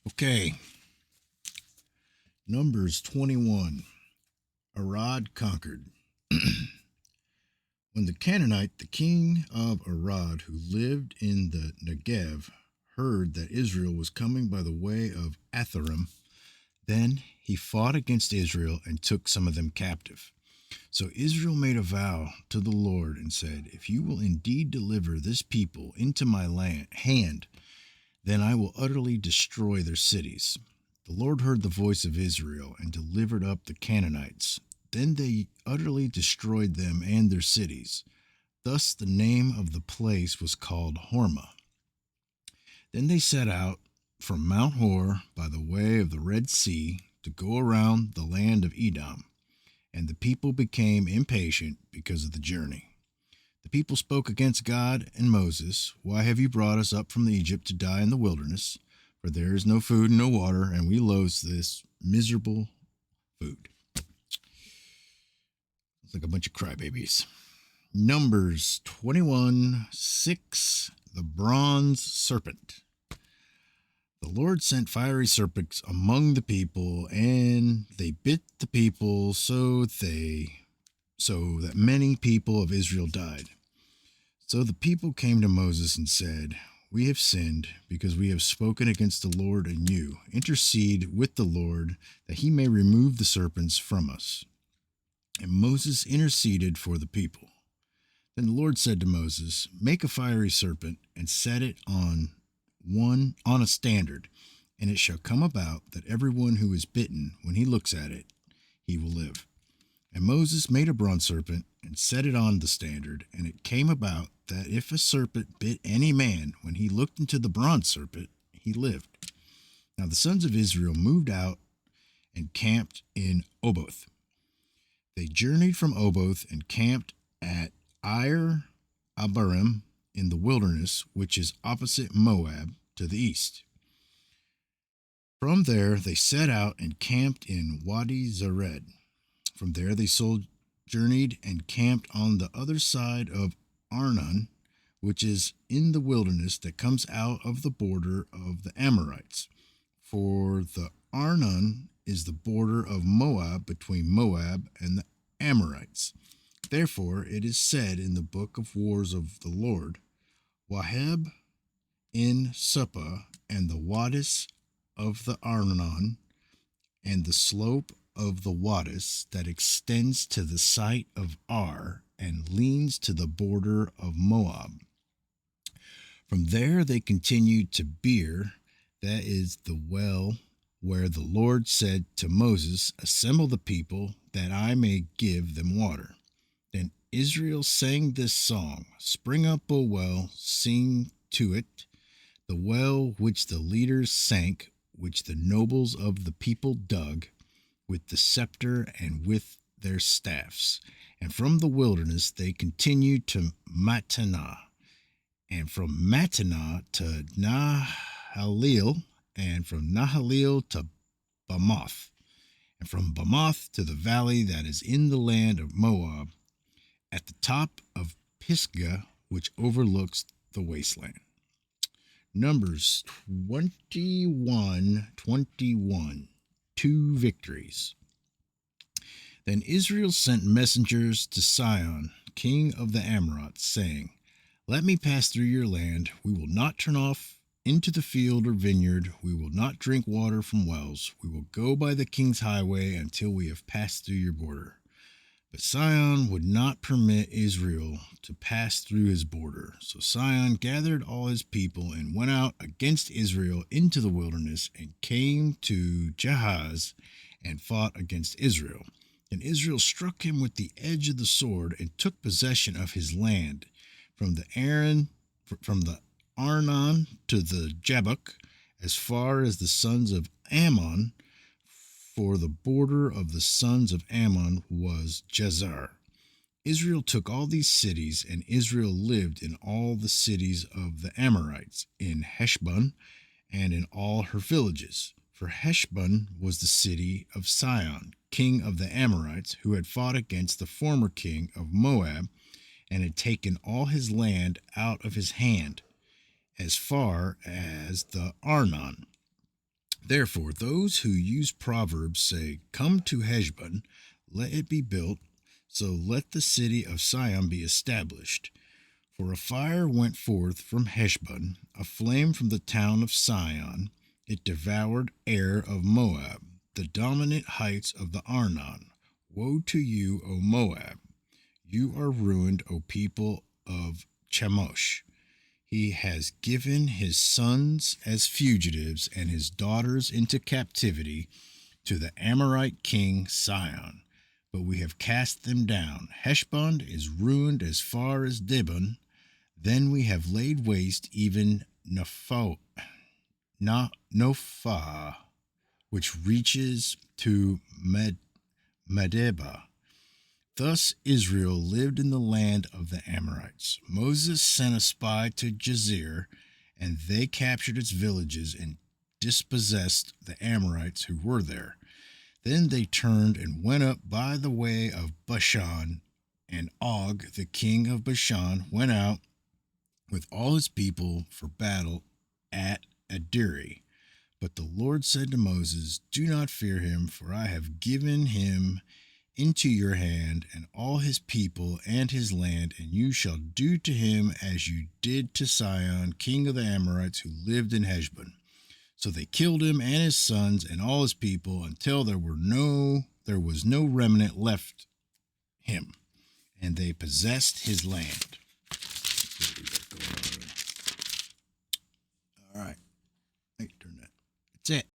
Okay, Numbers 21. Arad conquered. When the Canaanite, the king of Arad, who lived in the Negev, heard that Israel was coming by the way of Atharim, then he fought against Israel and took some of them captive. So Israel made a vow to the Lord and said, "If you will indeed deliver this people into my hand, then I will utterly destroy their cities." The Lord heard the voice of Israel and delivered up the Canaanites. Then they utterly destroyed them and their cities. Thus the name of the place was called Hormah. Then they set out from Mount Hor by the way of the Red Sea to go around the land of Edom, and the people became impatient because of the journey. The people spoke against God and Moses. "Why have you brought us up from Egypt to die in the wilderness? For there is no food and no water, and we loathe this miserable food." It's like a bunch of crybabies. Numbers 21:6. The bronze serpent. The Lord sent fiery serpents among the people, and they bit the people so that many people of Israel died. So the people came to Moses and said, "We have sinned because we have spoken against the Lord and you. Intercede with the Lord that he may remove the serpents from us." And Moses interceded for the people. Then the Lord said to Moses, "Make a fiery serpent and set it on a standard, and it shall come about that everyone who is bitten, when he looks at it, he will live." And Moses made a bronze serpent and set it on the standard, and it came about that if a serpent bit any man, when he looked into the bronze serpent, he lived. Now the sons of Israel moved out and camped in Oboth. They journeyed from Oboth and camped at Ir Abarim in the wilderness, which is opposite Moab to the east. From there they set out and camped in Wadi Zered. From there they journeyed and camped on the other side of Arnon, which is in the wilderness that comes out of the border of the Amorites. For the Arnon is the border of Moab between Moab and the Amorites. Therefore it is said in the book of wars of the Lord, "Waheb in Suppah, and the Wadis of the Arnon, and the slope of the Wadis that extends to the site of Ar and leans to the border of Moab." From there they continued to Beer, that is the well where the Lord said to Moses, "Assemble the people, that I may give them water." Then Israel sang this song, "Spring up, O well, sing to it, the well which the leaders sank, which the nobles of the people dug, with the scepter and with their staffs." And from the wilderness they continued to Mattanah, and from Mattanah to Nahalil, and from Nahalil to Bamoth, and from Bamoth to the valley that is in the land of Moab, at the top of Pisgah, which overlooks the wasteland. Numbers 21:21. Two victories. Then Israel sent messengers to Sihon, king of the Amorites, saying, "Let me pass through your land. We will not turn off into the field or vineyard. We will not drink water from wells. We will go by the king's highway until we have passed through your border." But Sihon would not permit Israel to pass through his border. So Sihon gathered all his people and went out against Israel into the wilderness and came to Jahaz and fought against Israel. And Israel struck him with the edge of the sword and took possession of his land from the Arnon to the Jabbok, as far as the sons of Ammon, for the border of the sons of Ammon was Jazer. Israel took all these cities, and Israel lived in all the cities of the Amorites, in Heshbon, and in all her villages. For Heshbon was the city of Sihon, king of the Amorites, who had fought against the former king of Moab, and had taken all his land out of his hand, as far as the Arnon. Therefore, those who use Proverbs say, "Come to Heshbon, let it be built, so let the city of Sion be established." For a fire went forth from Heshbon, a flame from the town of Sion. It devoured Ar of Moab, the dominant heights of the Arnon. Woe to you, O Moab! You are ruined, O people of Chemosh. He has given his sons as fugitives and his daughters into captivity to the Amorite king Sihon. But we have cast them down. Heshbon is ruined as far as Dibon. Then we have laid waste even Nophah, which reaches to Medeba. Thus Israel lived in the land of the Amorites. Moses sent a spy to Jazer, and they captured its villages and dispossessed the Amorites who were there. Then they turned and went up by the way of Bashan, and Og, the king of Bashan, went out with all his people for battle at Adiri. But the Lord said to Moses, "Do not fear him, for I have given him into your hand and all his people and his land, and you shall do to him as you did to Sihon, king of the Amorites, who lived in Heshbon." So they killed him and his sons and all his people until there was no remnant left him, and they possessed his land. All right. Turn that. That's it.